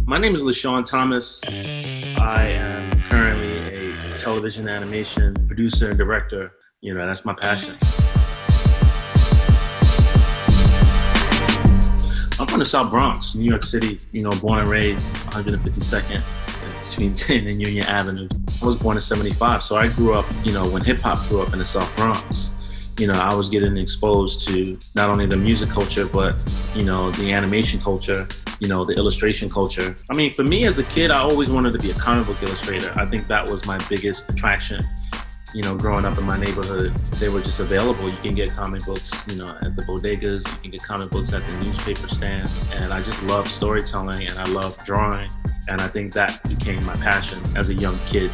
My name is LaShawn Thomas. I am currently a television animation producer and director. That's my passion. I'm from the South Bronx, New York City, born and raised 152nd between 10 and Union Avenue. I was born in 75, so I grew up, when hip hop grew up in the South Bronx. I was getting exposed to not only the music culture, but, the animation culture, the illustration culture. I mean, for me as a kid, I always wanted to be a comic book illustrator. I think that was my biggest attraction. Growing up in my neighborhood, they were just available. You can get comic books, at the bodegas, you can get comic books at the newspaper stands. And I just love storytelling and I love drawing. And I think that became my passion as a young kid,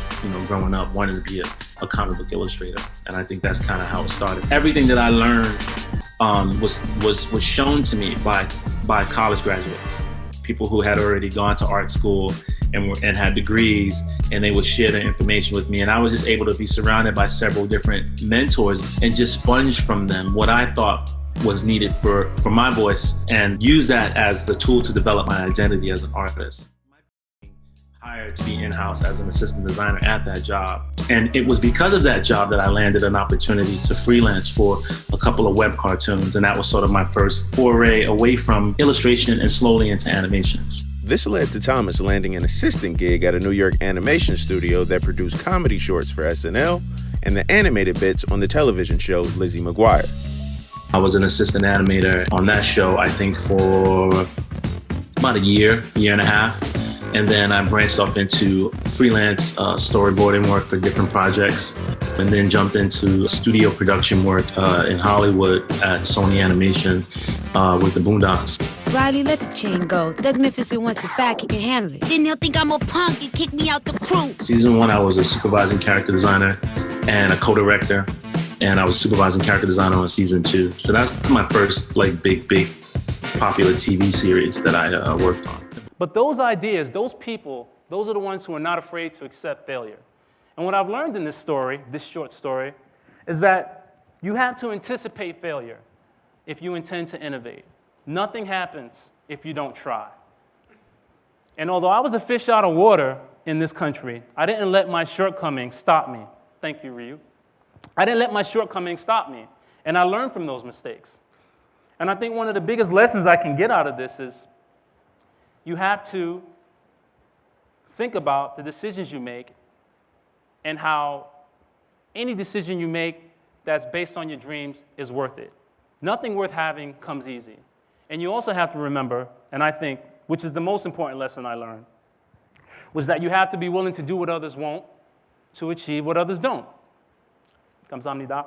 growing up, wanting to be a comic book illustrator. And I think that's kind of how it started. Everything that I learned was shown to me by college graduates, people who had already gone to art school and had degrees, and they would share their information with me. And I was just able to be surrounded by several different mentors and just sponge from them what I thought was needed for my voice and use that as the tool to develop my identity as an artist. Hired to be in-house as an assistant designer at that job. And it was because of that job that I landed an opportunity to freelance for a couple of web cartoons. And that was sort of my first foray away from illustration and slowly into animation. This led to Thomas landing an assistant gig at a New York animation studio that produced comedy shorts for SNL and the animated bits on the television show Lizzie McGuire. I was an assistant animator on that show, I think, for about a year and a half. And then I branched off into freelance storyboarding work for different projects, and then jumped into studio production work in Hollywood at Sony Animation with the Boondocks. Riley, let the chain go. Doug Magnificent wants it back, he can handle it. Then he'll think I'm a punk and kick me out the crew. Season 1, I was a supervising character designer and a co-director, and I was a supervising character designer on season 2. So that's my first big popular TV series that I worked on. But those ideas, those people, those are the ones who are not afraid to accept failure. And what I've learned in this story, this short story, is that you have to anticipate failure if you intend to innovate. Nothing happens if you don't try. And although I was a fish out of water in this country, I didn't let my shortcomings stop me. Thank you, Ryu. I didn't let my shortcomings stop me. And I learned from those mistakes. And I think one of the biggest lessons I can get out of this is you have to think about the decisions you make and how any decision you make that's based on your dreams is worth it. Nothing worth having comes easy. And you also have to remember, and I think, which is the most important lesson I learned, was that you have to be willing to do what others won't to achieve what others don't. Kamsahamnida.